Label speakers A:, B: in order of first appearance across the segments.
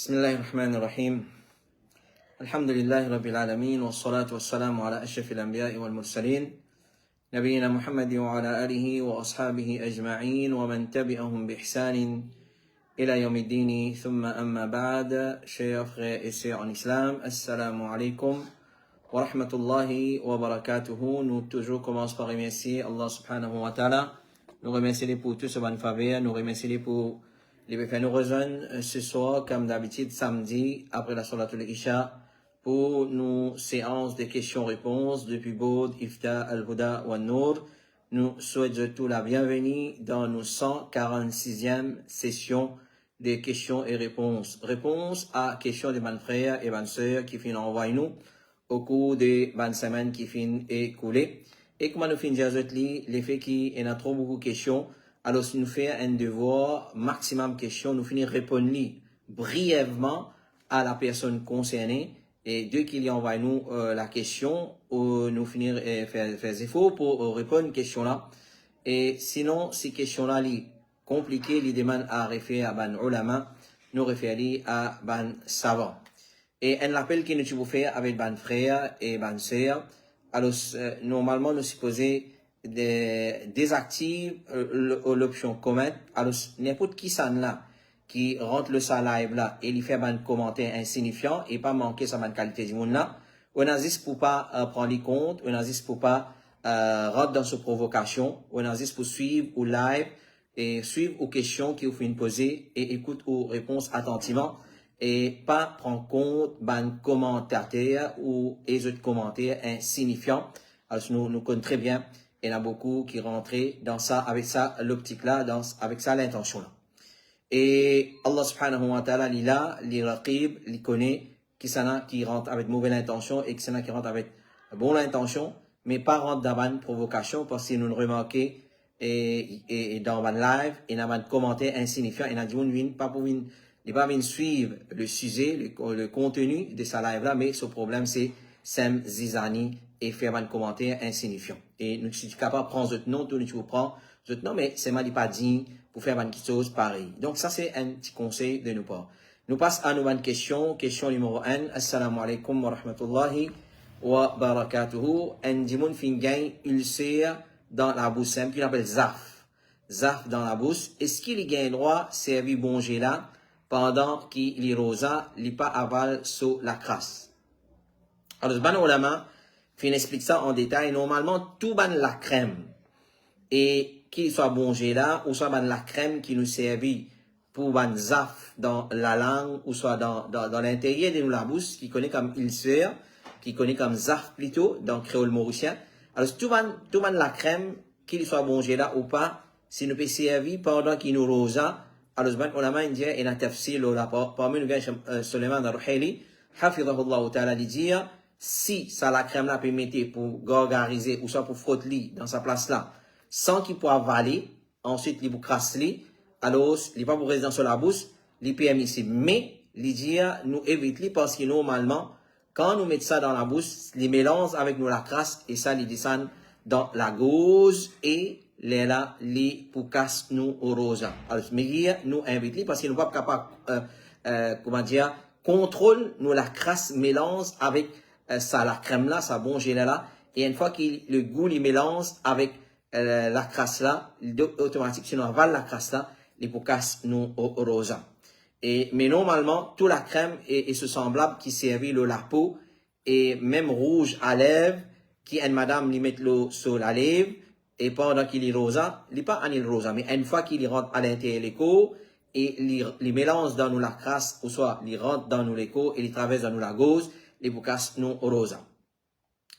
A: بسم الله الرحمن الرحيم الحمد لله رب العالمين والصلاة والسلام على أشرف الأنبياء والمرسلين نبينا محمد وعلى آله وأصحابه أجمعين ومن تبعهم بإحسان إلى يوم الدين ثم أما بعد. Chers frères et sœurs en islam, assalamu alaikum wa rahmatullahi wa barakatuhu. Nous toujours commençons par remercier Allah subhanahu wa ta'ala. Nous remercier pour tout ce bon faveur, nous remercier pour les faire nous rejoindre ce soir, comme d'habitude, samedi, après la Salatul Isha, pour nos séances de questions-réponses depuis Bod, Ifta, Al-Huda ou An-Nur. Nous souhaitons tout la bienvenue dans nos 146e session de questions et réponses. Réponse à questions de mes frères et mes sœurs qui finissent envoyer nous au cours des 20 semaines qui finissent écoulées. Et comment nous finissons les faits qui y a trop beaucoup de questions. Alors, si nous faisons un devoir, maximum questions, nous finissons répondre brièvement à la personne concernée. Et dès qu'il y envoie nous la question, nous finissons faire efforts pour répondre à une question là. Et sinon, ces questions-là, les compliquées, les demandes à référer à ban ulama, nous référer à ban savant. Et un appel que nous pouvons faire avec ban frère et ban sœur. Alors, normalement, nous supposons désactive l'option comment. Alors, n'importe qui ça là qui rentre le sa live là et il fait un commentaire insignifiant et pas manquer sa bonne qualité du monde là, on a juste pour pas prendre les comptes, on a juste pour pas rentrer dans ce provocation, on a juste pour suivre ou live et suivre aux questions qui vous font poser et écoute aux réponses attentivement et pas prendre compte ban commentaires ou les autres commentaires insignifiants. Alors nous connaissons très bien. Il y en a beaucoup qui rentraient dans ça, avec ça, l'optique-là, avec ça, l'intention-là. Et Allah subhanahu wa ta'ala, il a, les raqib, il connaît, qui rentre avec mauvaise intention et qui rentre avec bonne intention, mais pas rentre dans une provocation parce que nous le remarquons et dans un live, il y a un commentaire insignifiant, il y a dit, pas pour venir suivre le sujet, le contenu de sa live-là, mais ce problème, c'est Sem Zizani et faire un commentaire insignifiant. Et nous sommes capables de prendre notre nom, tout nous prend notre nom, mais c'est mal pas dit pour faire une chose pareille. Donc ça c'est un petit conseil de nous part. Nous passons à une question, question numéro 1. Assalamu alaikum wa rahmatullahi wa barakatuhu. Un dimoun fingain ulcère dans la bouche simple, qu'il appelle zaf. Zaf dans la bouche. Est-ce qu'il y a un droit servi bonger là pendant qu'il y rosa, il pas aval sur la crasse? Alors, ce ban ulama, fin explique ça en détail. Normalement, tout ban la crème, et qu'il soit bongé là, ou soit ban la crème qui nous servit pour ban zaf dans la langue, ou soit dans l'intérieur de la bouche, qui connaît comme ulcère, qui connaît comme zaf plutôt, dans créole mauricien. Alors, tout ban la crème, qu'il soit bongé là ou pas, si nous peut servir pendant qu'il nous rosa, alors, ce ban ulama, il dit, il y a un tafsir, parmi nous, Suleiman al-Ruhaili, hafidhahullah ta'ala, il dit, si ça la crème là peut mettre pour gargariser ou soit pour frotter dans sa place là, sans qu'il puisse avaler, ensuite il vous crasse alors il pas pour rester sur la bouche, il peut ici. Mais il dit nous évite parce que normalement quand nous mettons ça dans la bouche, il mélange avec nous la crasse et ça il descend dans la gauche et les là les pour casse nous au rosa. Alors mais nous invite parce qu'il nous pas capable comment dire contrôle nous la crasse mélange avec ça, la crème là, ça bon gelé là, et une fois que le goût il mélange avec la crasse là, automatiquement, si on avale la crasse là, les casse nous au rosa. Mais normalement, toute la crème est ce semblable qui servit la peau, et même rouge à lèvres, qui une madame lui met l'eau sur la lèvre, et pendant qu'il est rosa, il n'est pas en rosa, mais une fois qu'il rentre à l'intérieur de l'écho, et il mélange dans nous la crasse, ou soit il rentre dans nous l'écho, et il traverse dans nous la gauche, les boucas non rosa.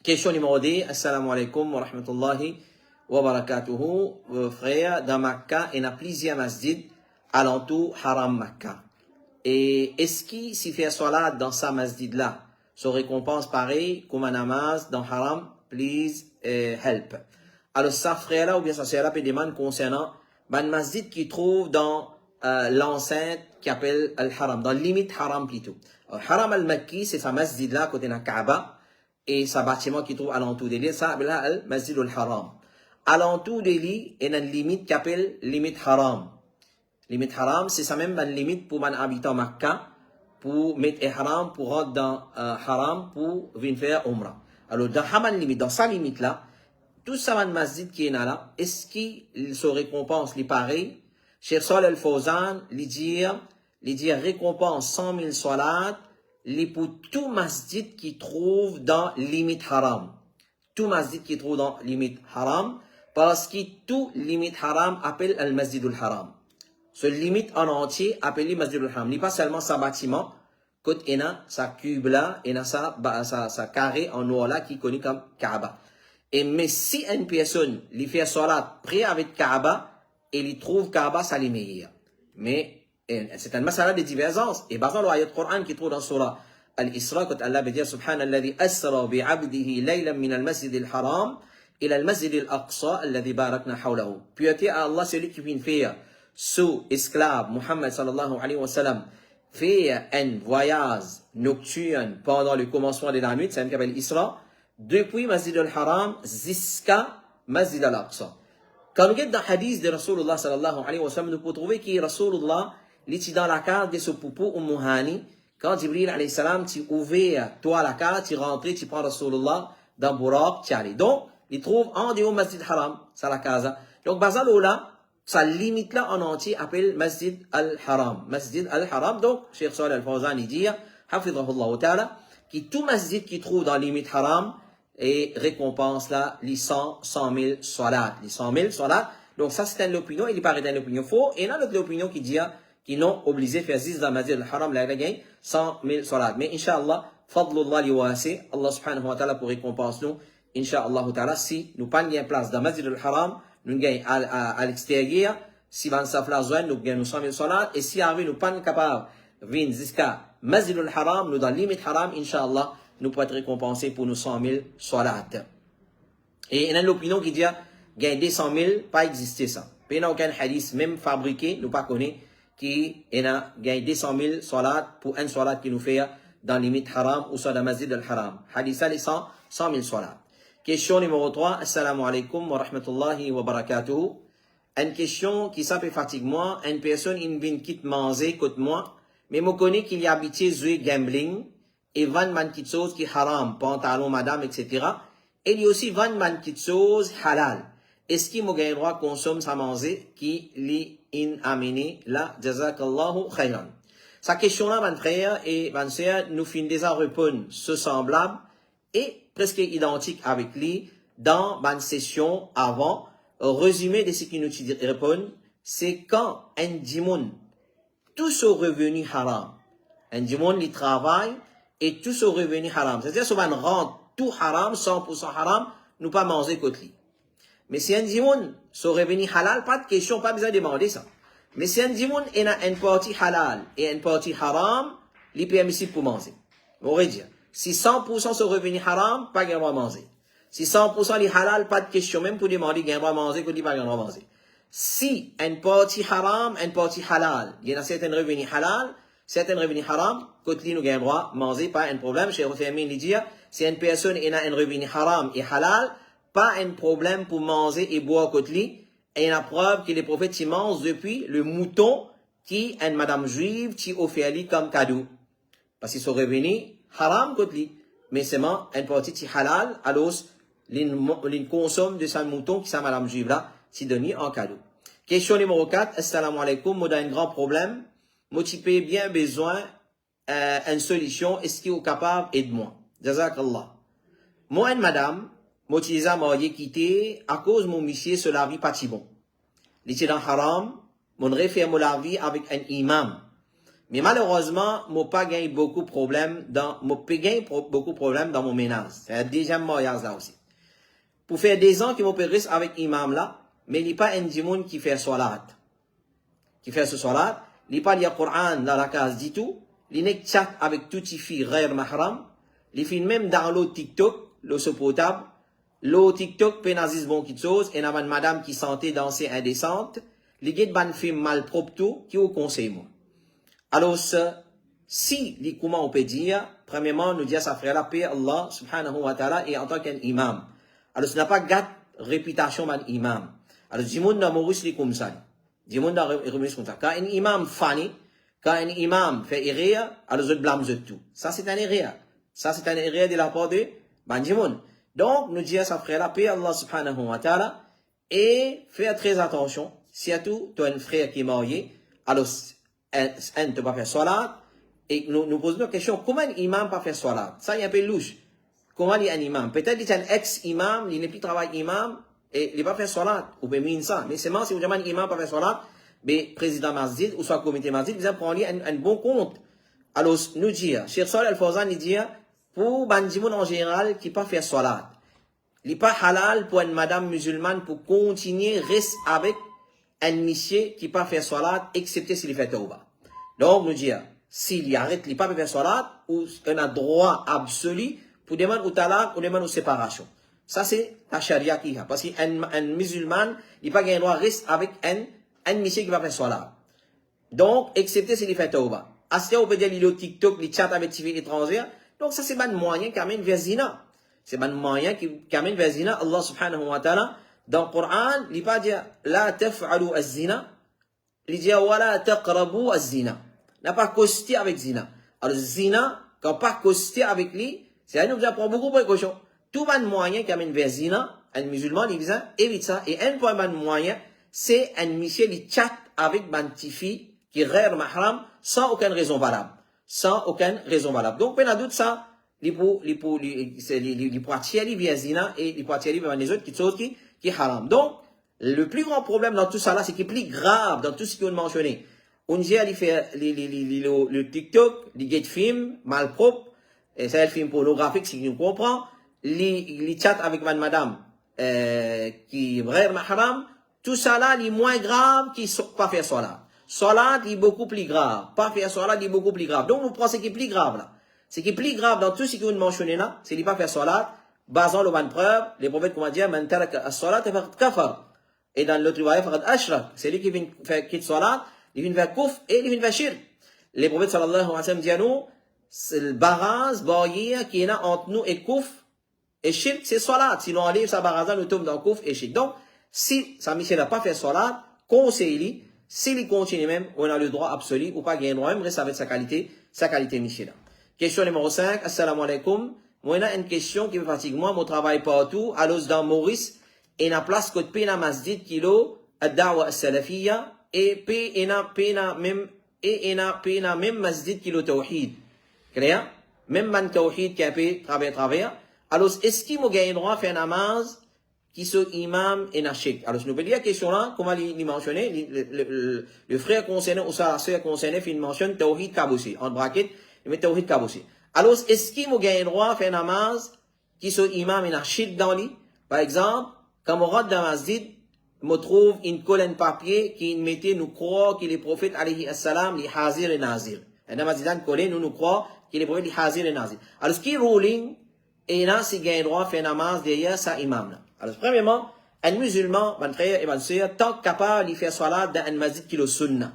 A: Question numéro 2. Assalamu alaikum wa rahmatullahi wa barakatuhu. Frère, dans Makkah, il y a plusieurs masjids alentour Haram Makkah. Et est-ce qu'il s'y fait salat dans sa masjid là, son récompense pareil comme un namaz dans Haram, please help. Alors ça frère là ou bien ça sœur là peut demander concernant un masjid qui trouve dans l'enceinte qui appelle Al-Haram, dans limite Haram plutôt. Haram al-Makki, c'est sa masjid là, côté de la Kaaba, et sa bâtiment qui trouve alentour de l'île, ça, là, al-Masjid al-Haram. Alentour de l'île, il y a une limite qui appelle limite Haram. Limite Haram, c'est ça même une limite pour un habitant Makkah, pour mettre ihram, pour rentrer dans haram, pour venir faire umrah. Alors, dans Haman limite, dans sa limite là, tout ça masjid qui est là, est-ce qu'il se récompense les pareils? Cheikh Salih Al-Fawzan, il dit récompense 100 000 salat, pour tout masjid qui trouve dans limite haram. Tout masjid qui trouve dans limite haram, parce que tout limite haram appelle al-masjid al-haram. Ce limite en entier appelle masjid al-haram. Il n'est pas seulement sa bâtiment, côté ena, sa cube là, ena sa carré en noir là, qui est connu comme Kaaba. Et mais si une personne lui fait salat près avec Kaaba, et il trouve Kaaba, ça l'est meilleur. Mais c'est une masala de divergence. Et par exemple, l'ayat Coran qui trouve dans Surah Al-Isra, quand Allah veut dire Subhanalladhi asra bi'abdihi laylan min al-masjid al-haram ila al-masjid al-aqsa alladhi barakna hawlahu. Pureté à Allah, celui qui vient faire sous esclave Muhammad sallallahu alayhi wa sallam, faire un voyage nocturne pendant le commencement de la nuit, c'est un qui appelle Isra, depuis Masjid al-Haram jusqu'à Masjid al-Aqsa. Quand nous regardons dans le hadith de Rasulullah sallallahu alayhi wa sallam, nous pouvons trouver que Rasulullah, il est dans la carte de ce poupou Hani, quand Jibril alayhi salam, tu ouvert toi la carte, tu rentres, tu prends Rasulullah dans Buraq, tu allais. Donc, il trouve en dehors Masjid al-Haram, c'est la casa. Donc, Bazalola, sa limite là en entier appelle Masjid al-Haram. Masjid al-Haram, donc, Cheikh Salih Al-Fawzan, il dit, Hafidhahullah ta'ala, que tout masjid qui trouve dans la limite haram, et récompense là, les 100 000 salat. Les 100 000 salat. Donc ça, c'est une opinion, il paraît une opinion faux. Et il y a une autre opinion qui dit, qui n'ont obligé de faire 6 dans Masjid al-Haram, la gagne 100 000 salat. Mais Inch'Allah, fadlullah li wasi, Allah subhanahu wa ta'ala pour récompense nous, Inch'Allah ta'ala, si nous pas gagnons place dans Masjid al-Haram, nous gagnons à l'extérieur, si van safla zone, nous gagnons 100 000 salat, et si nous pas capables de venir jusqu'à Masjid al-Haram, nous dans limite haram, Inch'Allah, nous pouvons être récompensés pour nos 100 000 salat. Et il y a l'opinion qui dit, gagner 100 000, pas exister ça. Il n'y a aucun hadith, même fabriqué, nous pas connaît, qui a gagné 100 000 salat pour un salat qui nous fait dans les limites haram ou soit dans le masjid al-haram. Hadith ça, les 100 000 salat. Question numéro 3, assalamu alaikum wa rahmatullahi wa barakatuhu. Une question qui s'appelle fatigue moi, une personne qui vient quitte manger côté moi, mais me connaît qu'il y a habitué jouer gambling, et vend man quelque chose qui est haram, pantalon, madame, etc. Et il y a aussi vend man quelque chose halal. Est-ce qu'il m'a gagné droit consomme sa manger qui l'y in amené là, jazakallahu khayran. Sa question là, mon frère et mon sœur, nous finissons déjà répondre ce semblable et presque identique avec lui dans ma session avant. Résumé de ce qui nous répond, c'est quand un dimoun, tout ce revenu haram, un dimoun, il travaille, et tout ce revenu haram. C'est-à-dire, si on rend tout haram, 100% haram, nous pas manger côté lui. Mais si un dimoun, ce revenu halal, pas de question, pas besoin de demander ça. Mais si un dimoun, il a une partie halal et une partie haram, il est permissible pour manger. On va dire, si 100% ce revenu haram, pas de droit à manger. Si 100% les halal, pas de question, même pour demander, il y a un droit à manger, qu'il n'y a pas de droit à manger. Si une partie haram, une partie halal, il y a certains revenus halal, certains revenus haram, côté nous gagnons droit, manger, pas un problème. Chez Othaymin, il dit, si une personne a un revenu haram et halal, pas un problème pour manger et boire côté et la preuve que les prophètes y mangent depuis le mouton qui est une madame juive qui offert lui comme cadeau. Parce qu'ils sont revenus haram côté mais seulement une partie halal, alors, l'in consomme de sa mouton qui est madame juive là, qui donne en cadeau. Question numéro 4, assalamu alaikum, moi, un grand problème. Moi, tu peux bien besoin une solution. Est-ce qu'il est capable aide-moi? Jazakallah. Moi, une madame, moi, tu les as mariés quittés à cause mon monsieur sur la vie pas si bon. Il était dans haram, mon réfère la vie avec un imam. Mais malheureusement, moi pas gagné beaucoup de problèmes dans, mon ménage. C'est un deuxième mariage là aussi. Pour faire des ans que mon père reste avec imam là, mais il n'y a pas un dimoun qui fait salat. Qui fait ce salat. Il n'y a pas le Coran dans la case du tout. Il n'est chat avec toutes les filles rare mahram. Il fait même dans l'eau TikTok, l'eau potable. L'eau TikTok pénalise bon quelque chose. Et il y a une madame qui sentait danser indécente. Il y a une fille mal propre tout, qui vous conseille moi. Alors, si, comment on peut dire, premièrement, nous dire ça ferait la paix Allah subhanahu wa ta'ala et en tant qu'un imam. Alors, ce n'a pas gâte réputation d'un imam. Alors, du monde dans Maurice, comme ça. Du monde dans Maurice, comme ça. Quand un imam fani, quand un imam fait erreur, alors les autres blâment tout. Ça, c'est un erreur. Ça, c'est un erreur de la part de Banjimoun. Donc, nous disons à sa frère, la paix Allah subhanahu wa ta'ala, et faire très attention. Surtout, tu as un frère qui est marié, alors, un ne peut pas faire salat, et nous posons la question, comment un imam peut faire salat? Ça, il est un peu louche. Comment il est un imam? Peut-être qu'il est un ex-imam, il n'est plus travail imam, et il ne peut pas faire salat, ou bien mine ça. Mais c'est si vous demandez un imam peut faire salat, mais président masjid, ou soit comité masjid, vous prendre un bon compte. Alors, nous dire, Cheikh Saleh Al-Fawzan, il dit, pour Banjimoun en général, qui ne peut pas faire salat, il n'est pas halal pour une madame musulmane pour continuer, reste avec un monsieur qui ne peut pas faire salat, excepté s'il fait tauba. Donc, nous dire, s'il arrête, il ne peut pas faire salat, ou on a droit absolu pour demander au talaq, ou demander aux séparation. Ça, c'est la charia qui a. Parce qu'un musulman, il n'a pas le droit de rester avec un monsieur qui va faire salat. Donc, excepté s'il fait tauba. Asya, on peut dire, il est au TikTok, il chat avec TV étrangère. Donc, ça, c'est un moyen qui amène vers zina. C'est un moyen qui amène vers zina. Allah subhanahu wa ta'ala, dans le Coran, il pas dire, la taf'alu az-zina. Il dit, wa la taqrabu az-zina. N'a pas costé avec zina. Alors, zina, quand pas costé avec lui, c'est un nous apprend beaucoup de précautions. Tout un moyen qui amène vers zina, un musulman, il dit, évite ça. Et un point de moyen, c'est un monsieur qui chat avec un petit fille qui est rare mahram sans aucune raison valable. Sans aucune raison valable. Donc, on a doute ça, les pour attirer vers zina et les pour attirer vers les autres qui est haram. Donc, le plus grand problème dans tout ça là, c'est qu'il est plus grave dans tout ce qu'on a mentionné. On dit, il fait le TikTok, les get film, malpropre, et c'est un film pornographique, si nous comprenons, les chats avec madame, qui est vrai mahram, tout ça là, il est moins grave qu'il ne pas faire salat. Salat, il est beaucoup plus grave. Pas faire salat, il est beaucoup plus grave. Donc, nous prenons ce qui est plus grave là. Ce qui est plus grave dans tout ce que vous mentionnez là, c'est de ne pas faire salat, basant le bonne preuve, les prophètes, comment dire, man taraka as-salat, faqad kafar. Et dans l'autre riwaya, faqad ashrak. C'est lui qui vient faire quitte salat, il vient faire kouf et il vient faire shirk. Les prophètes sallallahu alayhi wa sallam disent à nous, c'est le baraz, barrière qui est là entre nous et kouf, et shirk, c'est salat. Si l'on enlève sa baraza, nous tombons dans kouf et shirk. Donc, si sa mission n'a pas fait salat, conseille-lui, s'il continue même, on a le droit absolu, ou pas gagner droit même, reste avec sa qualité mission là. Question numéro 5, assalamu alaikum. Moi, il y a une question qui me fatigue. Moi, mon travail partout, à l'os dans Maurice, et na place côté pena masjid kilo, ad-da'wa as-salafiyya, et pena même masjid kilo tawhid. Clair? Même man tawhid qui a pu travers. Alors, est-ce qu'il m'a gagné droit à faire namaz, qui sont imam et nachik? Alors, nous pouvons dire la question là, comment il mentionné, le frère concerné, ou sa sœur concernée, il mentionne tawhid kaboussi, en bracket, il met tawhid kaboussi. Alors, est-ce qu'il m'a gagné droit à faire namaz, qui sont imam et nachik dans lui? Par exemple, quand on rentre dans la masjid, me trouve une colonne papier qui mettait nous croire qu'il est prophète alayhi assalam, li hazir et nazir. Et dans la masjid, nous croire qu'il est prophète li hazir et nazir. Alors, ce qui est ruling, et là, c'est gagné droit à faire namaz derrière sa imam là. Alors, premièrement, un musulman, mon frère et ma soeur, tant capable de faire salat dans un masjid qui est le sunnah.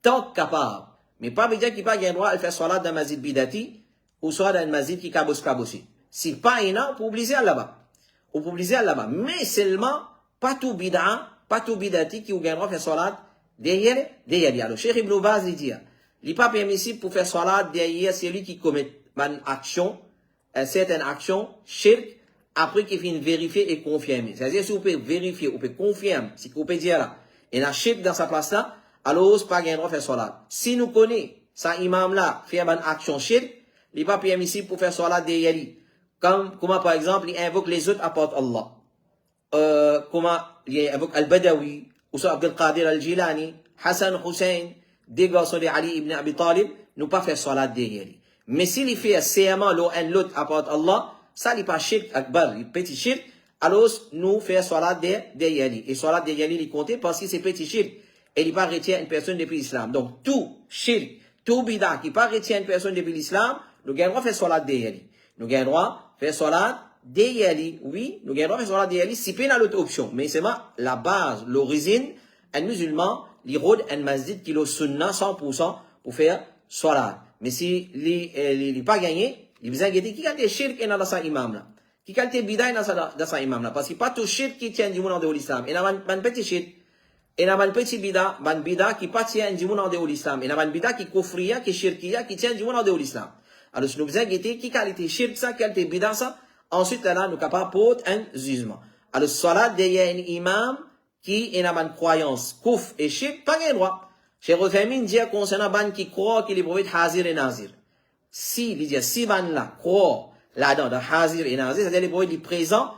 A: Tant capable. Mais pas dire qu'il n'a pas droit à faire salat dans un masjid bidati, ou soit dans un masjid qui est kabossi. Si pas il a, on peut obliger là-bas. On peut obliger là-bas. Mais seulement, pas tout bidati qui a droit à faire salat derrière. Alors, Cheikh Ibn Baz, il dit, il n'est pas permissible pour faire salat derrière celui qui commet une action, certaine action, shirk, après qu'il finisse vérifier et confirmer. C'est-à-dire, si vous pouvez vérifier, vous pouvez confirmer, si vous pouvez dire là, il y a un shirk dans sa place là, alors, pas gain droit faire salat. Si nous connaissons, ça imam là, fait une action shirk, il n'est pas permissible pour faire salat derrière lui. Comment par exemple, il invoque les autres apportent Allah. Comment il invoque Al-Badawi, ou soit Abdel Qadir Al-Jilani, Hassan Hussein, des garçons de Ali ibn Abi Talib, nous pas faire salat derrière lui. Mais s'il fait serment, l'autre apporte Allah, ça n'est pas shirk akbar, il petit shirk, alors nous faisons salat derrière lui. Et salat derrière lui, il compte parce que c'est petit shirk. Et il pas retient une personne depuis l'islam. Donc, tout shirk, tout bida qui pas retient une personne depuis l'islam, nous avons droit de faire salat derrière lui. Nous avons droit de faire salat derrière lui. Oui, nous avons droit de faire salat derrière lui si pas l'autre option. Mais c'est la base, l'origine, un musulman, il rôde un masjid qui est sunnah 100% pour faire salat. Mais si il n'est pas gagné, il vous a dit qui a des shirk dans sa imam là. Qui a des bida dans sa imam là. Parce que pas tout shirk qui tient du monde de l'islam. Et là, un petit shirk. Et n'a ban petit bida, ban bida qui pas tient du monde en dehors de l'islam. Et n'a ban bida qui kofria, qui shirkia, qui tient du monde en dehors de l'islam. Alors, si nous faisons guetter, qui qualité shirk ça, qualité bida ça, ensuite, là, nous capables pour un jugement. Alors, salat, derrière un imam, qui est dans une croyance, kouf et shirk, pas gain droit. Cheikh Othaymin dit concernant ban qui croit qu'il est prophète Hazir et Nazir. Si, il dit, si ban là, croit là-dedans, dans Hazir et Nazir, c'est-à-dire les prophètes, il est présent,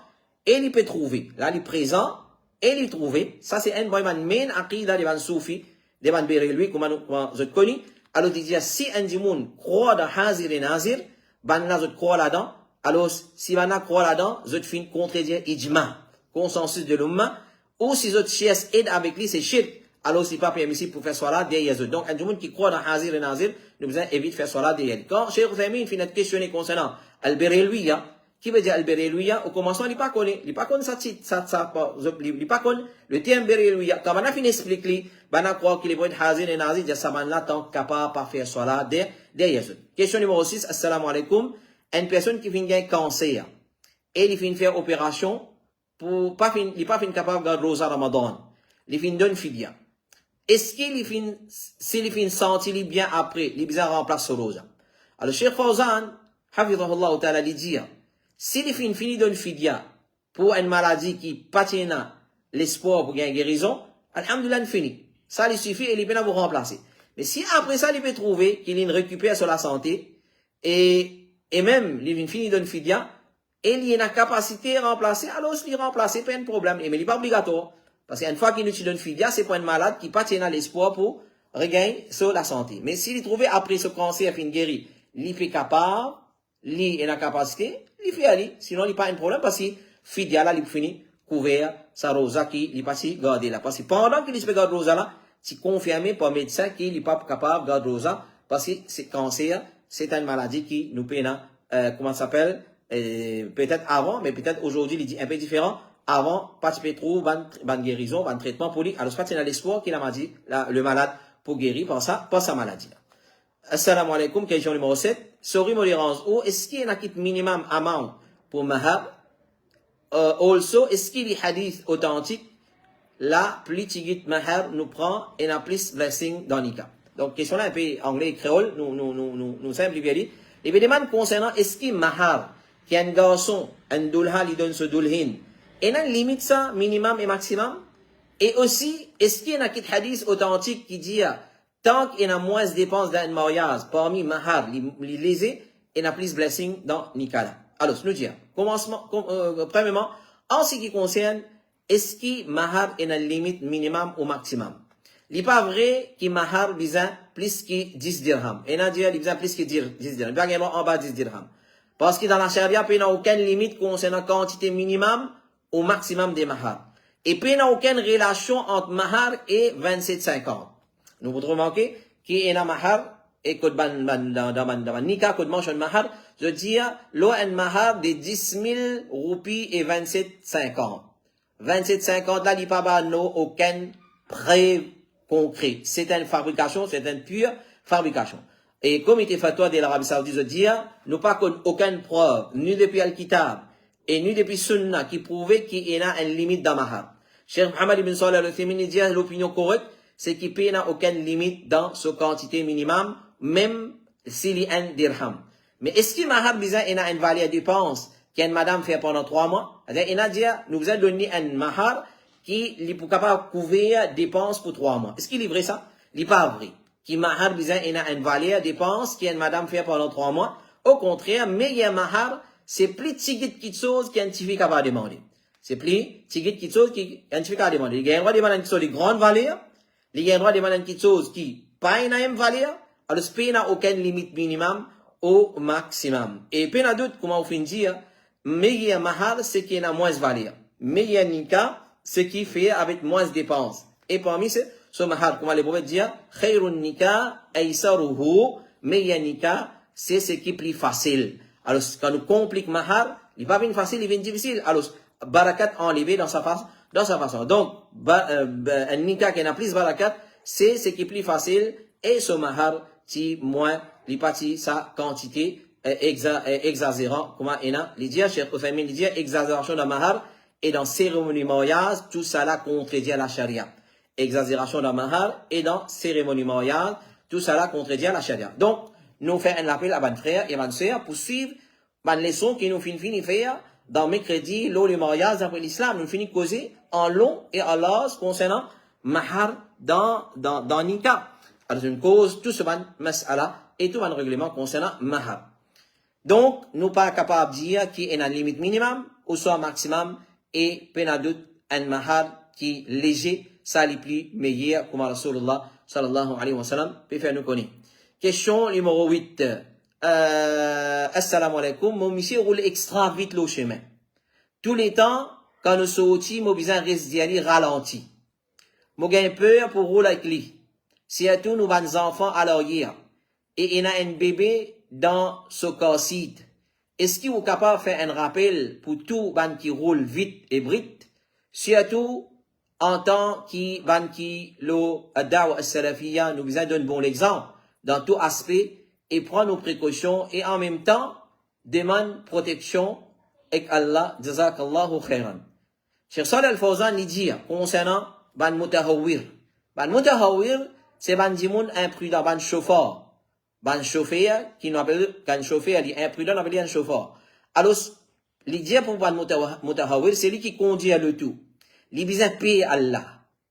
A: et il peut trouver. Là, il est présent, et il trouvé, ça c'est un boy man main aqida de ban soufi, de ban Berelui, comme vous êtes connu. Alors il dit, si un dimoun croit dans Hazir et Nazir, ban là, vous croit là-dedans, alors si ban là croit là-dedans, vous fin contredire ijma, consensus de l'umma, ou si vous chies aide avec lui, c'est shirk, alors c'est pas permissible pour faire cela derrière eux. Donc un dimoun qui croit dans Hazir et Nazir, nous besoin éviter de faire cela derrière. Quand Cheikh Othaymin finit de questionner concernant Al-Berelui, qui veut dire Al-Berelouia, au commencement, il n'est pas connu. Il n'est pas connu il n'est pas connu. Le terme Berelouia, quand on a fini d'expliquer, on a croire qu'il est bon Hazir et Nazir, il dit ça, là, tant capable de faire cela derrière eux. Question numéro 6, assalamu alaikum. Une personne qui finit un cancer, et il finit faire opération, pour pas fin, il n'est pas fin capable de garder Rosa Ramadan. Il finit donner fidia. Est-ce qu'il finit, s'il finit sentir bien après, il besoin remplacer Rosa? Alors, Cheikh Fawzan, Hafidhahullah ta'ala, il dit, s'il finit d'une fidia pour une maladie qui patine l'espoir pour gagner guérison, alhamdoulilah, il finit. Ça lui suffit et il peut vous remplacer. Mais si après ça, il peut trouver qu'il récupère sur la santé, et même, il finit d'une fidia, et il a la capacité de remplacer, alors il remplace, pas un problème. Mais il n'est pas obligatoire. Parce qu'une fois qu'il utilise d'une fidia, c'est pour un malade qui patine l'espoir pour regagner sur la santé. Mais s'il trouve après ce cancer fin guéri, il est capable, il a la capacité, il fait aller. Sinon, il n'y a pas un problème parce que fidia là, il finit couvert sa rosa qui il pas si garder là. Parce que pendant qu'il peut garder rosa là, c'est confirmé par le médecin qu'il n'est pas capable de garder rosa parce que c'est cancer, c'est une maladie qui nous peine, comment ça s'appelle, peut-être avant, mais peut-être aujourd'hui, il dit un peu différent. Avant, participer trop, ban guérison, ban traitement pour lui. Alors, c'est pas qu'il a l'espoir qu'il a dit, le malade pour guérir par sa maladie. Assalamu alaikum, question numéro 7. Sorry, modérance. Ou est-ce qu'il y a un minimum amount pour mahar? Also, est-ce qu'il y a hadith authentique? Là, plus tigit mahar nous prend et n'a plus blessing dans Nika. Donc, question là un peu anglais et créole, nous simplifions. Les événements concernant est-ce qu'il y a mahar, qui est un garçon, un dulha, lui donne ce dulhin, et n'a limite ça, minimum et maximum? Et aussi, est-ce qu'il y a un hadith authentique qui dit, tant qu'il y a moins de dépenses d'un mariage, parmi mahar, les lésés, il y a plus de blessing dans Nikala. Alors, nous disons, premièrement, en ce qui concerne, est-ce que mahar est une limite minimum ou maximum? Il n'est pas vrai que mahar besoin plus que 10 dirhams. Et n'a dit, il besoin plus que 10 dirhams. Il n'y a pas en bas 10 dirhams. Parce que dans la charia, il n'y a aucune limite concernant la quantité minimum ou maximum des mahar. Et puis, il n'y a aucune relation entre mahar et 27,50. Nous pouvons remarquer qu'il y a un mahar et que dans Nika, que mentionne mahar, je dis, l'eau un mahar de 10 000 roupies et 27,50. 27,50 là, il n'y a pas aucun preuve concret. C'est une fabrication, c'est une pure fabrication. Et comme il était fatwa de l'Arabie Saoudite, je dis, nous pas aucune preuve, ni depuis Al-Kitab, et ni depuis Sunna, qui prouvait qu'il y a une limite dans mahar. Cheikh Mohammed ibn Salih al-Uthaymin dit, l'opinion correcte, c'est qu'il n'y a aucune limite dans sa quantité minimum, même s'il y a un dirham. Mais est-ce que mahar besoin il a une valeur de dépense qu'une madame fait pendant 3 mois? C'est-à-dire, il a dit, nous vous avons donné un mahar qui est capable de couvrir dépenses pour 3 mois. Est-ce qu'il est vrai ça? Il n'est pas vrai. Qui mahar besoin il a une valeur de dépense qu'une madame fait pendant 3 mois. Au contraire, mais il y a mahar, c'est plus tigit qui chose qu'un tigit capable de demander. C'est plus tigit qui chose qu'un tigit capable de demander. Il y a un droit de demander qui sont de grandes valeurs. Il y a un droit de demander quelque chose qui pas une même valeur, alors il n'y a aucune limite minimum au maximum. Et puis il y a d'autres, comment on fait dire, mais il y a mahar, c'est qu'il y a moins de valeur. Mais il y a nika, ce qui fait avec moins de dépenses. Et parmi ce mahar, comment les prophètes disent, khayrun nika, aysaruhu, mais il y a nika, c'est ce qui est plus facile. Alors, quand on complique mahar, il n'est pas bien facile, il est bien difficile. Alors, barakat enlevé dans sa façon. Donc, un nika qui a plus barakat, c'est ce qui est plus facile, et ce mahar, si moins, il partit sa quantité, exagérant, comment il a, il dit, Cheikh Othaymin, il dit, exagération dans mahar, et dans cérémonie mariage, tout ça là contredit la charia. exagération dans mahar et dans cérémonie mariale, tout cela contredit la charia. Donc, nous faisons un appel à mes frères et mes sœurs pour suivre les leçons que nous finissons faire dans mercredi, le mariage d'après l'islam. Nous finissons causer en long et en large concernant mahar dans Nika. Alors, une cause, tout ce mas'ala et tout le règlement concernant mahar. Donc, nous pas capables de dire qu'il y a une limite minimum ou soit maximum et peine un mahar qui est léger, ça les plus meilleur, comme Rasulullah sallallahu alayhi wa sallam peut faire nous connaître. Question numéro 8. Assalamu alaikum. Mon monsieur roule extra vite le chemin. Tous les temps, quand nous sortis, mon besoin reste d'y aller ralenti. Mon gain peur pour rouler avec lui. Si à tout, nous avons des enfants à l'arrière. Et il y a un bébé dans ce cas-ci. Est-ce qu'il est capable de faire un rappel pour tout ban qui roule vite et brite? Surtout, en tant que ban qui le dawa salafiyya nous besoin d'un bon exemple dans tout aspect et prendre nos précautions et en même temps demande protection avec Allah, jazakallahu khairan. Cheikh Salih Al-Fawzan il dit concernant ban mutahawwir. Ban mutahawwir, c'est ban dimoun imprudent, ban chauffeur. Ban chauffeur, qui nous appelle, quand chauffeur, il est imprudent, on appelle un chauffeur. Alors, l'idée pour ban mutahawwir, c'est lui qui conduit le tout. Il besoin payer Allah,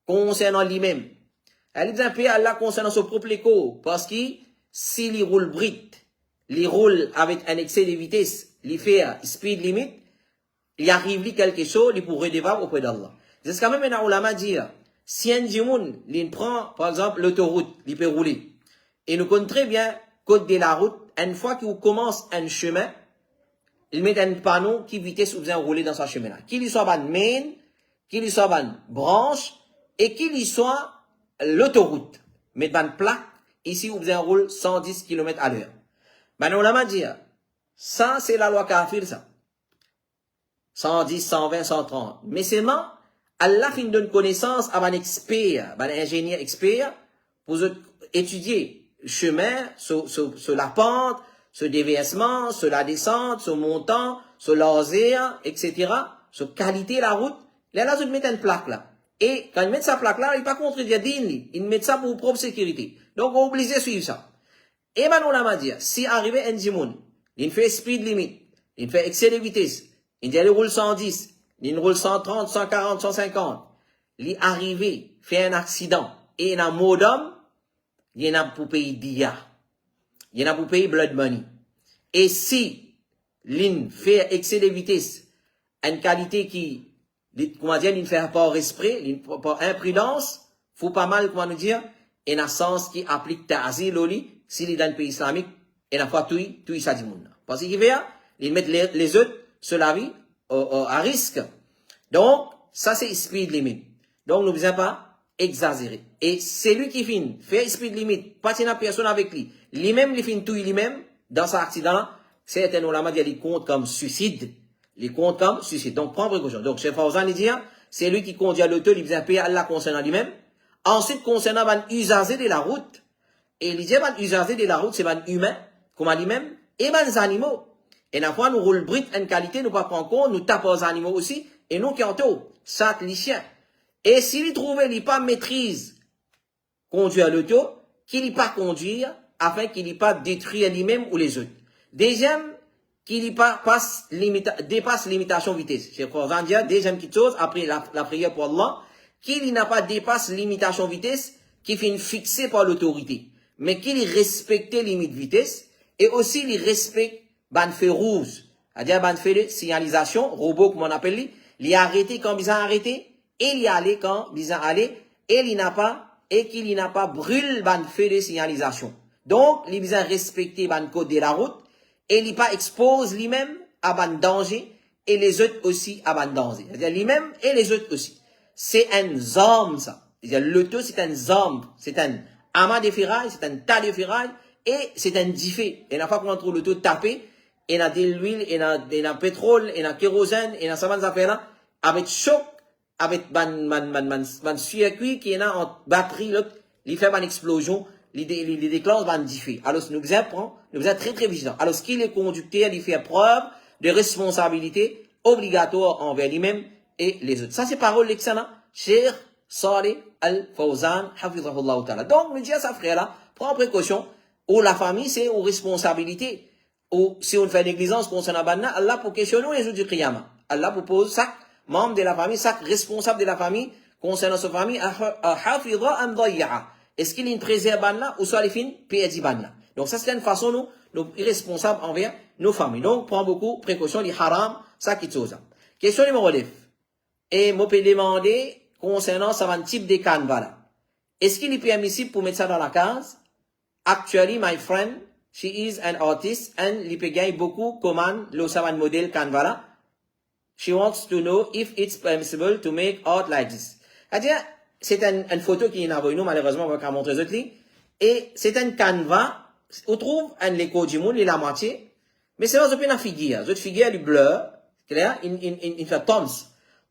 A: concernant lui-même. Il besoin payer Allah concernant son propre écho, parce que s'il roule brite, il roule avec un excès de vitesse, il fait speed limit, il arrive quelque chose, il pourrait redevable auprès d'Allah. C'est quand même un ulama dire, si un djimoun, il prend, par exemple, l'autoroute, il peut rouler. Et nous connaissons très bien, code de la route, une fois qu'il commence un chemin, il met un panneau qui vitesse ou bien rouler dans ce chemin-là. Qu'il y soit ban main, qu'il y soit ban branche, et qu'il y soit l'autoroute. Met ban plaque, ici ou bien roule 110 km à l'heure. Ben, on l'a dit, ça, c'est la loi kafir, ça. 110, 120, 130. Mais c'est non, Allah fin donne connaissance à un expert, un ingénieur expert, pour étudier le chemin, sur la pente, sur déversement, sur la descente, sur montant, sur laser, etc., sur qualité de la route. Là, ils mettent une plaque là. Et quand ils mettent sa plaque là, ils ne pas contredire d'île, ils mettent ça pour propre sécurité. Donc, on est obligé de suivre ça. Et ben, on l'a dit, si arrivé un djimoun, il fait speed limit, il fait excès de vitesse, il roule 110, il roule 130, 140, 150, il arrivé, fait un accident, et il a un mot d'homme, il y en a pour payer dia, il y en a pour payer blood money. Et si l'in fait excès de vitesse, une qualité qui, comment dire, il fait par esprit, par imprudence, faut pas mal, comment nous dire, et un sens qui applique ta'azir loli, s'il est dans le pays islamique, et la fois tout ça dit moun. Parce qu'il fait, ils mettent les autres sur la vie, à risque. Donc, ça c'est speed limit. Donc, nous ne devons pas exagérer. Et c'est lui qui finit, fait speed limit, pas de personne avec lui. Lui-même, il finit tout lui-même, dans cet accident, certains ulama disent, il compte comme suicide. Il compte comme suicide. Donc, prends précaution. Donc, Cheikh Fawzan, il dit, c'est lui qui conduit l'auto, il vient payer Allah concernant lui-même. Ensuite, concernant un usager de la route, et il dit, un usager de la route, c'est un humain, comme lui-même, et des animaux. Et la fois, nous roule brite, une qualité, nous pas prendre compte, nous tapons aux animaux aussi, et nous qui en tout, ça, les chiens. Et s'il trouve, il pas maîtrise, conduire l'auto, qu'il n'y pas conduire, afin qu'il n'y pas détruire lui-même ou les autres. Deuxième, qu'il n'y pas dépasse limitation vitesse. Je crois, deuxième petite chose, après la prière pour Allah, qu'il n'a pas dépasse limitation vitesse, qui finit fixée par l'autorité. Mais qu'il respecte limite vitesse, et aussi il respecte ban feu rouge. C'est-à-dire ban feu de signalisation, robot comme on appelle, il a arrêté quand il a arrêté, et il y allé quand il a allé, et il n'a pas brûlé ban feu de signalisation. Donc, il a respecté ban code de la route, et il pas expose lui-même à ban danger, et les autres aussi à ban danger. C'est-à-dire lui-même et les autres aussi. C'est un zombie, ça. C'est-à-dire l'auto, c'est un zombie, c'est un amas de ferraille, c'est un tas de ferraille, et c'est un diffé. Et la fois qu'on trouve l'auto tapé, et a de l'huile, et a pétrole, et a kérosène, et a ça affaires là, avec choc, avec ban circuit qui est là en batterie, l'autre, il fait une explosion, il déclenche ban diffé. Alors, nous sommes très très vigilants. Alors, ce qu'il est conducteur, il fait preuve de responsabilité obligatoire envers lui-même et les autres. Ça, c'est parole l'excellent, cher Salih Al-Fawzan, hafizahullah ta'ala. Donc, nous disons à sa frère là, prends précaution, ou la famille, c'est aux responsabilités. Ou si on fait négligence concernant Banna, Allah pour questionner les jours du Qiyamah. Allah propose chaque membre de la famille, chaque responsable de la famille, concernant sa famille, hafidha am dayya'a. Est-ce qu'il est préserve Banna, ou soit les fins, perdit Banna. Donc, ça, c'est une façon, nous irresponsables envers nos familles. Donc, prends beaucoup précaution, les haram, ça qui chose. Question numéro 9. Et, moi, peux demander, concernant ce type de canevas là. Est-ce qu'il est permissible pour mettre ça dans la case? Actually, my friend, she is an artist and il peut gagner beaucoup comment le savant modèle canevas là. She wants to know if it's permissible to make art like this. C'est-à-dire, c'est une photo qui est envoyée nous, malheureusement, on va pas montrer les autres. Et c'est un canevas, on trouve un l'écho du monde, il est la moitié, mais c'est pas une figure. Cette figure, elle est bleue, clair, il fait toms.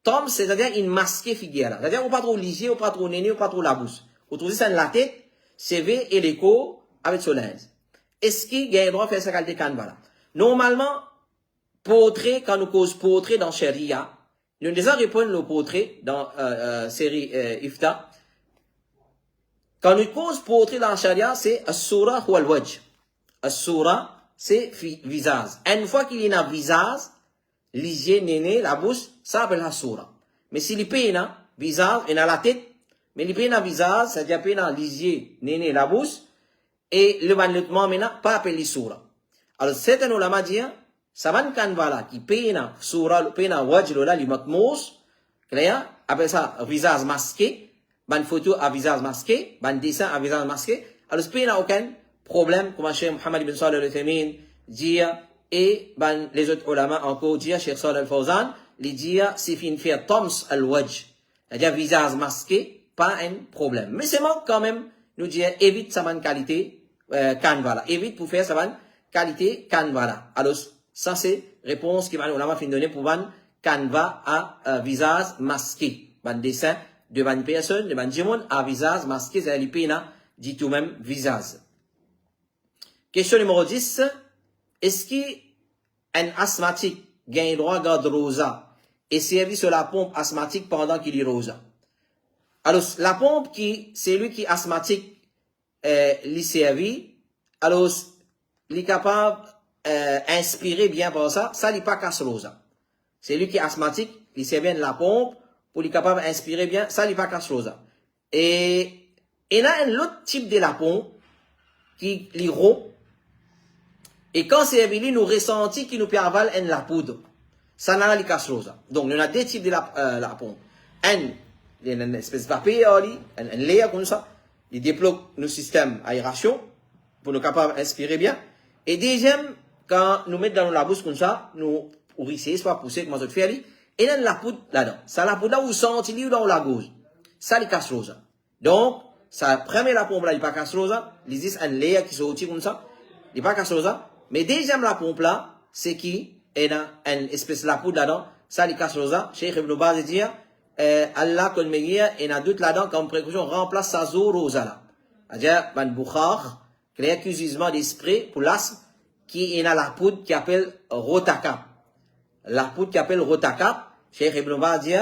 A: Tom, c'est-à-dire une masquée figure là. C'est-à-dire, on pas trop ligier, on pas trop néné, on pas trop la bouche. Vous trouvez ça dans la tête, CV et l'écho avec son linge. Est-ce qu'il y a le droit de faire ça qualité canevas là? Normalement, portrait, quand nous cause portrait dans Sharia, nous déjà répondre le portrait dans série Ifta. Quand nous cause portrait dans Sharia, c'est as-sura ou al-wajh. As-sura, c'est visage. Une fois qu'il y a un visage, l'hygiène néné, la bouche, ça s'appelle la soura. Mais si les pays na visage, et dans la tête, mais les pays na visage, c'est-à-dire pays na l'hygiène néné, la bouche, et le banlieusement maintenant, pas appelé soura. Alors, c'est un ulama dit, ça va canevas là, qui pays na soura, pays na wajh là, li matmous, clair, appelle ça visage masqué, ban photo à visage masqué, ban dessin à visage masqué. Alors, ce pays n'a aucun problème, comme Cheikh Mohammed ibn Salih al-Uthaymeen dit, et ben, les autres ulama encore disent, Cheikh Salih al-Fawzan, les disent, c'est fin faire toms al-wajh. C'est-à-dire visage masqué, pas un problème. Mais c'est manque quand même, nous disons, évite sa bonne qualité, canevas là. Évite pour faire sa bonne qualité canevas là. Alors, ça c'est réponse qui va nous fin donner pour ban canevas à visage masqué. Ban dessin de ban personne, de ban jimon à visage masqué, c'est l'ipéna, dit tout même visage. Question numéro 10. Est-ce qu'un asthmatique gagne droit à garder rosa et servir sur la pompe asthmatique pendant qu'il est rosa? Alors, la pompe c'est lui qui est asthmatique, lui servi, alors, il est capable, inspirer bien par ça, ça n'est pas casse rosa. C'est lui qui est asthmatique, il sert bien de la pompe, pour lui capable d'inspirer bien, ça n'est pas casse rosa. Et, il y a un autre type de la pompe, qui est rond, et quand c'est évident, nous ressentons qu'il nous peut avaler la poudre. Ça n'a pas de casse rosa. Donc, il y a deux types de la pompe. Une espèce de papier, un layer comme ça. Il débloque nos systèmes aération pour nous capables d'inspirer bien. Et deuxième, quand nous mettons dans la bouche comme ça, nous risquons, soit pousser, comme ça, faire, et il y a la poudre là-dedans. Ça, la poudre là, où sentez-vous dans la gauche. Ça, les casse rosa. Donc, ça, première la pompe là, il n'y a pas casse rosa. Il existe un layer qui sortit comme ça. Il n'y a pas casse rosa. Mais deuxième la pompe là, c'est qui est dans une espèce de la poudre là-dedans, ça les casse rosa. Cheikh Ibn Baz dit, Allah qu'on me dit, et n'a doute là-dedans comme précaution, remplace sa zo rosa là. C'est-à-dire, ban boukhar, créer qu'usement d'esprit pour l'asthme, qui est dans la poudre qui appelle Rotakap. La poudre qui appelle Rotakap, Cheikh Ibn Baz dit,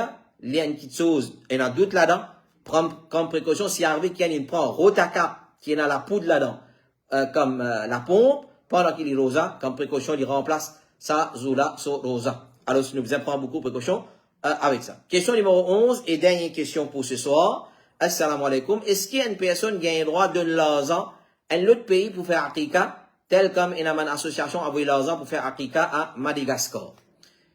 A: il y a une petite chose, et n'a doute là-dedans, prend comme précaution, si arrive qu'il y a une prend Rotakap, qui est dans la poudre là-dedans, comme la pompe, pendant qu'il est rosa, comme précaution, il remplace sa zoula sur rosa. Alors, nous vous prendre beaucoup de précautions avec ça. Question numéro 11 et dernière question pour ce soir. Assalamu alaikum. Est-ce qu'il y a une personne qui a le droit de l'argent à un autre pays pour faire Aqiqa, tel comme une association a envoyé l'argent pour faire Aqiqa à Madagascar?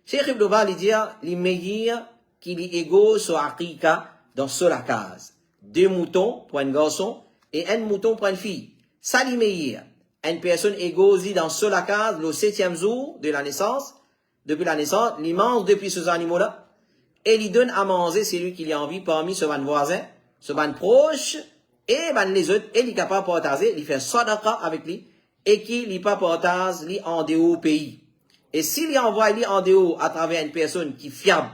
A: Cheikh Ibn Baz dit, les meilleurs qu'il est égaux sur Aqiqa dans la case. 2 moutons pour un garçon et 1 mouton pour une fille. Ça, les meilleurs. Une personne égosée dans la case le 7e jour de la naissance, depuis la naissance, il mange depuis ces animaux-là, et il donne à manger celui qui a envie parmi ce ban voisin, ce ban proche, et ban les autres, et il est capable de partager, il fait sadaqa avec lui, et qu'il n'est pas partage, lui en dehors pays. Et s'il envoie lui en dehors à travers une personne qui est fiable,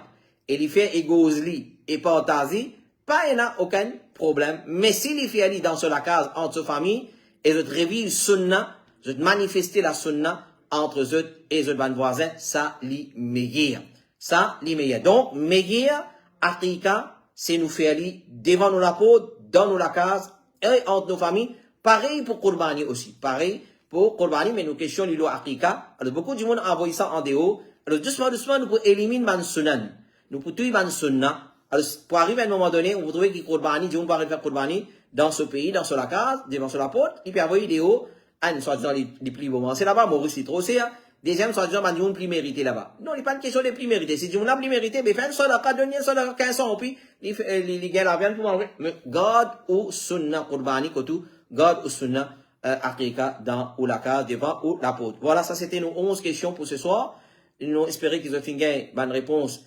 A: et il fait égosé et partager, pas il n'a aucun problème. Mais s'il fait lui dans la case entre sa famille, et je révise sunna, je manifester la sunna entre eux et les autres voisins, ça, li meilleur. Ça, li meilleur. Donc, meilleur, Aqiqa, c'est nous faire devant nos lapôtres, dans nos cases, et entre nos familles. Pareil pour Qurbani aussi. Pareil pour Qurbani, mais nos questions, l'îlot Afrika. Alors, beaucoup du monde a envoyé ça en déo. Alors, doucement, nous pouvons éliminer man sunan. Nous pouvons tuer man sunna. Alors, pour arriver à un moment donné, on peut trouver qu'il Qurbani, du monde peut faire Qurbani dans ce pays, dans ce case, devant ce lapôtre, il peut envoyer des hauts, un, soit-disant, les prix vont c'est là-bas, Maurice, c'est trop, c'est, deuxième, soit-disant, man, du monde plus mérité là-bas. Non, il n'est pas une question de plus mérité. Si du monde a plus mérité, mais fait un seul cas, donner un seul 15 ans, puis, les gars, la viande pour m'envoyer. Mais, God ou sunna Qurbani, kotou, God ou sunna, Afrika, dans, ou la case, devant, ou l'apôtre. Voilà, ça, c'était nos 11 questions pour ce soir. Nous espérons qu'ils ont fait une réponse,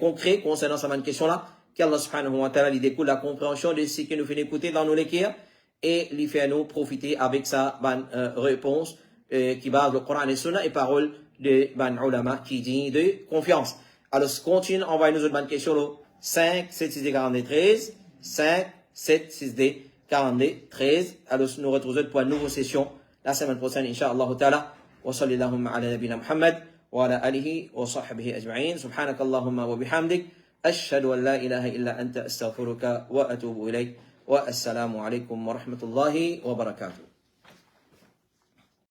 A: concrète concernant cette question-là. Qu'Allah subhanahu wa ta'ala lui découle la compréhension de ce que nous faisons écouter dans nos lectures et lui fait nous profiter avec sa réponse qui base le Coran et Sunna et parole de ulama qui dit de confiance. Alors, continue, envoyez-nous une bonne question, 5, 7, 6, 43, 5, 7, 6, 43. Alors, nous retrouvons pour une nouvelle session la semaine prochaine, Inch'Allah ta'ala. Wa sallallahu ala nabina Muhammad wa ala alihi wa sahbihi ajma'in. Subhanakallahumma wa bihamdik. أشهد أن لا إله إلا أنت أستغفرك وأتوب إليك والسلام عليكم ورحمة الله وبركاته